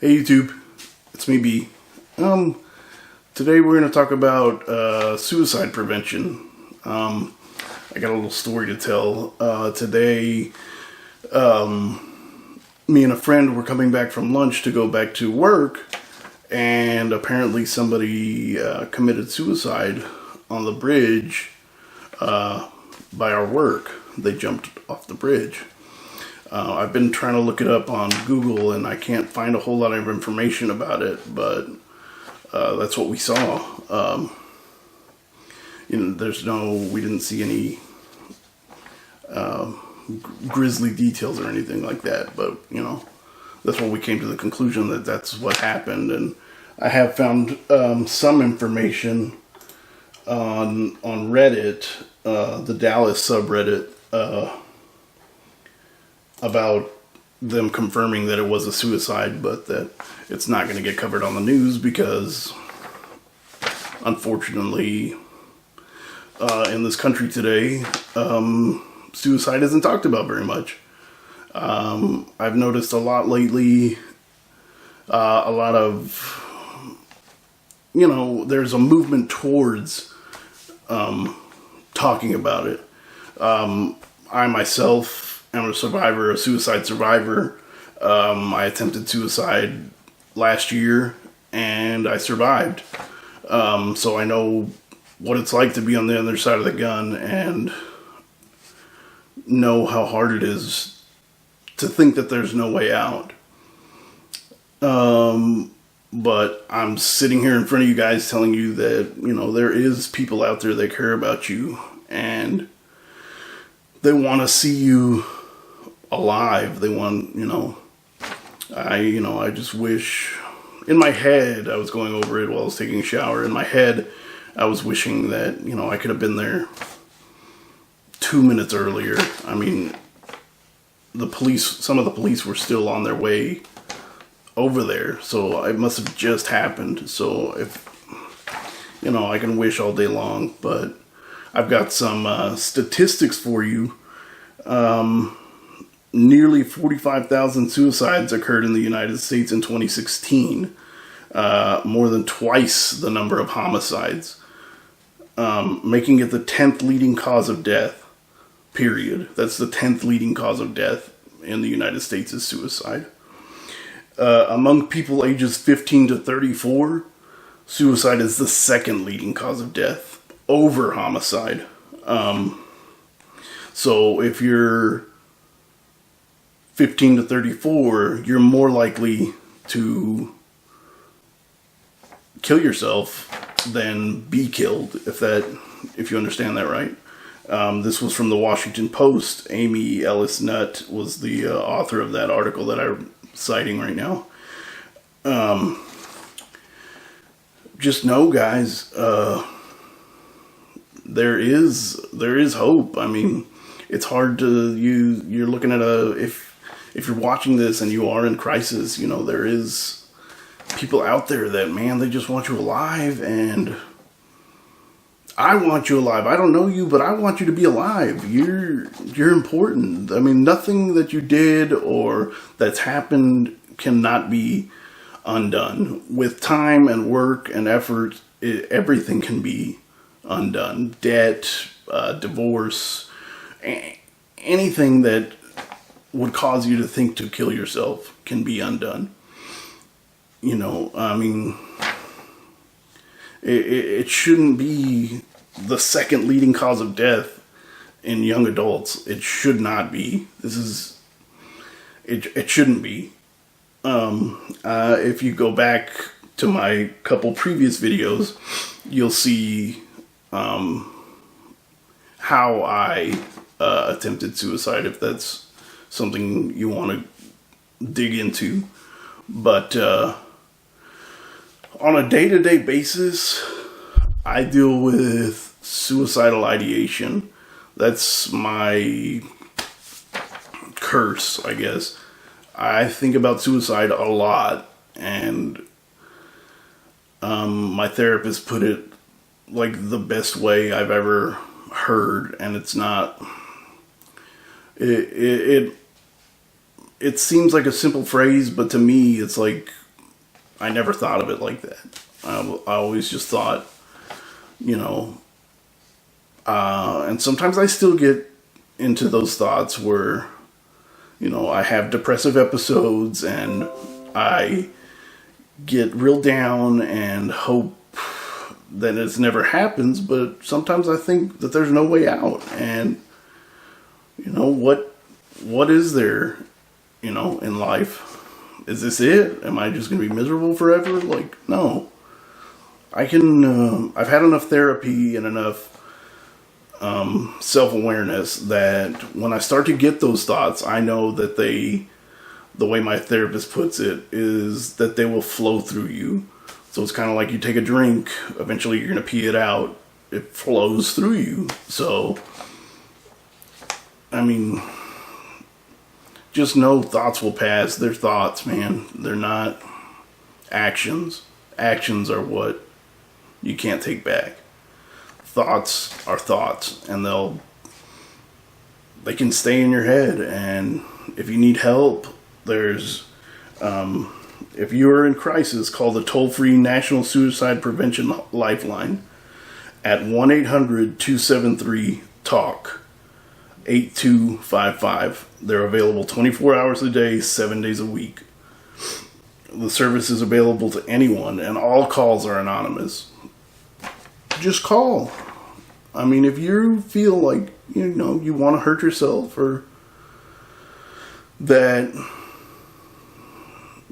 Hey YouTube, it's me B. Today we're going to talk about suicide prevention. I got a little story to tell. Today, me and a friend were coming back from lunch to go back to work, and apparently somebody committed suicide on the bridge by our work. They jumped off the bridge. I've been trying to look it up on Google, and I can't find a whole lot of information about it, but that's what we saw. We didn't see any grisly details or anything like that, but, that's when we came to the conclusion that that's what happened. And I have found some information on Reddit, the Dallas subreddit, about them confirming that it was a suicide, but that it's not going to get covered on the news because, unfortunately, in this country today, suicide isn't talked about very much. I've noticed a lot lately, a lot of, there's a movement towards talking about it. I myself am a suicide survivor. I attempted suicide last year, and I survived. So I know what it's like to be on the other side of the gun and know how hard it is to think that there's no way out. But I'm sitting here in front of you guys telling you that, there is people out there that care about you, and they want to see you alive. They want, I just wish, in my head, I was going over it while I was taking a shower. In my head, I was wishing that, I could have been there 2 minutes earlier. I mean, some of the police were still on their way over there, so it must have just happened. So if, I can wish all day long, but I've got some statistics for you. Nearly 45,000 suicides occurred in the United States in 2016, more than twice the number of homicides, making it the 10th leading cause of death, period. That's the 10th leading cause of death in the United States is suicide. Among people ages 15 to 34, suicide is the second leading cause of death over homicide. So if you're 15 to 34, you're more likely to kill yourself than be killed, if you understand that right. This was from the Washington Post. Amy Ellis Nutt was the author of that article that I'm citing right now. Just know, guys, there is hope. I mean, it's hard to, you're looking at if you're watching this and you are in crisis, there is people out there that, man, they just want you alive, and I want you alive. I don't know you, but I want you to be alive. You're important. I mean, nothing that you did or that's happened cannot be undone. With time and work and effort, everything can be undone. Debt, divorce, anything that would cause you to think to kill yourself can be undone. I mean, it shouldn't be the second leading cause of death in young adults. It should not be. It shouldn't be. If you go back to my couple previous videos, you'll see how I attempted suicide, if that's something you want to dig into. But on a day-to-day basis, I deal with suicidal ideation. That's my curse, I guess. I think about suicide a lot, and my therapist put it like the best way I've ever heard, and it's not. It seems like a simple phrase, but to me, it's like I never thought of it like that. I always just thought, you know, and sometimes I still get into those thoughts where, you know, I have depressive episodes and I get real down and hope that it never happens, but sometimes I think that there's no way out. And, you know, what is there, you know, in life? Is this it? Am I just going to be miserable forever? Like, no. I can, I've had enough therapy and enough self-awareness that when I start to get those thoughts, I know that the way my therapist puts it is that they will flow through you. So it's kind of like you take a drink, eventually you're going to pee it out. It flows through you. So, I mean, just know thoughts will pass. They're thoughts, man. They're not actions. Actions are what you can't take back. Thoughts are thoughts, and they can stay in your head. And if you need help, there's if you are in crisis, call the toll-free National Suicide Prevention Lifeline at 1-800-273-TALK 8255. They're available 24 hours a day, 7 days a week. The service is available to anyone, and all calls are anonymous. Just call. I mean, if you feel like, you know, you want to hurt yourself or that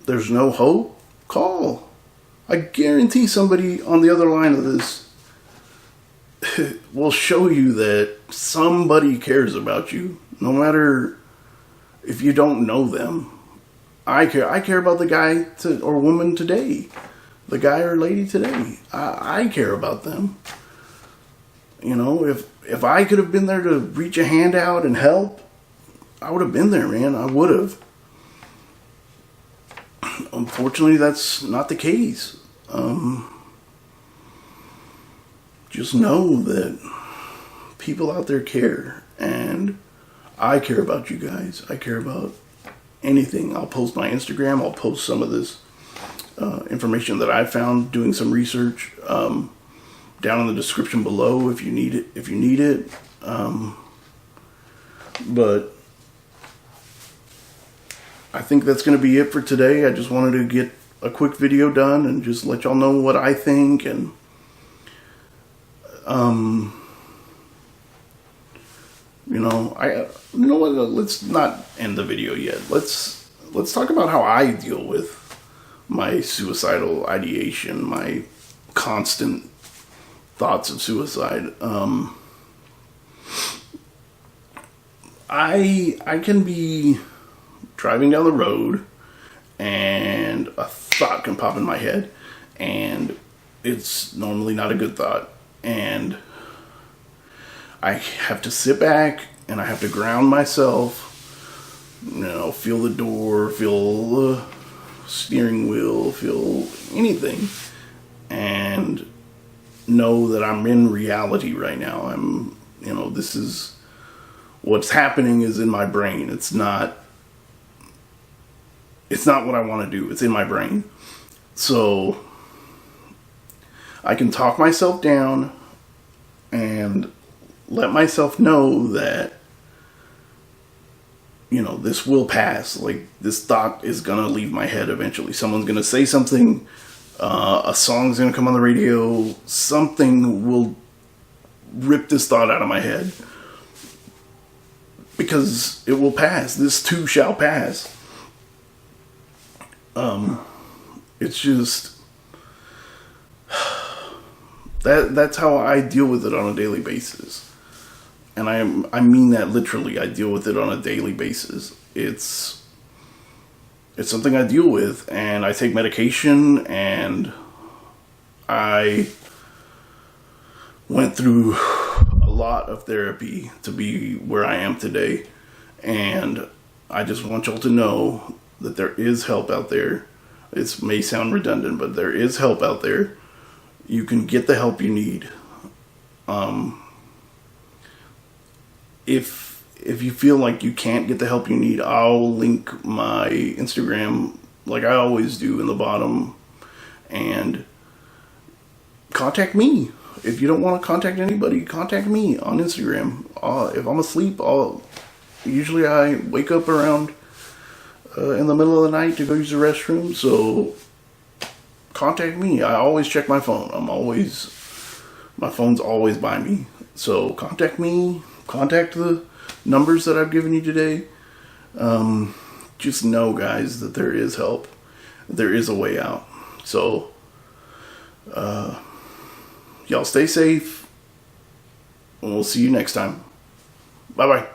there's no hope, call. I guarantee somebody on the other line of this will show you that somebody cares about you, no matter if you don't know them. I care about the guy or woman today, the guy or lady today. I care about them. You know, if I could have been there to reach a hand out and help, I would have been there, man. I would have. Unfortunately, that's not the case. Just know that people out there care, and I care about you guys. I care about anything. I'll post my Instagram. I'll post some of this information that I found doing some research down in the description below if you need it. But I think that's going to be it for today. I just wanted to get a quick video done and just let y'all know what I think. And you know what? Let's not end the video yet. Let's talk about how I deal with my suicidal ideation, my constant thoughts of suicide. I can be driving down the road and a thought can pop in my head, and it's normally not a good thought, and I have to sit back and I have to ground myself, you know, feel the door, feel the steering wheel, feel anything, and know that I'm in reality right now. This is what's happening is in my brain. It's not what I want to do. It's in my brain. So I can talk myself down and let myself know that, you know, this will pass. Like, this thought is going to leave my head eventually. Someone's going to say something. A song's going to come on the radio. Something will rip this thought out of my head. Because it will pass. This too shall pass. It's just that's how I deal with it on a daily basis. And I mean that literally. I deal with it on a daily basis. It's something I deal with, and I take medication, and I went through a lot of therapy to be where I am today. And I just want y'all to know that there is help out there. It may sound redundant, but there is help out there. You can get the help you need. If you feel like you can't get the help you need, I'll link my Instagram, like I always do, in the bottom and contact me. If you don't want to contact anybody, contact me on Instagram. If I'm asleep, usually I wake up around in the middle of the night to go use the restroom, so contact me. I always check my phone. My phone's always by me. So contact me. Contact the numbers that I've given you today. Just know, guys, that there is help. There is a way out. So, y'all stay safe. And we'll see you next time. Bye-bye.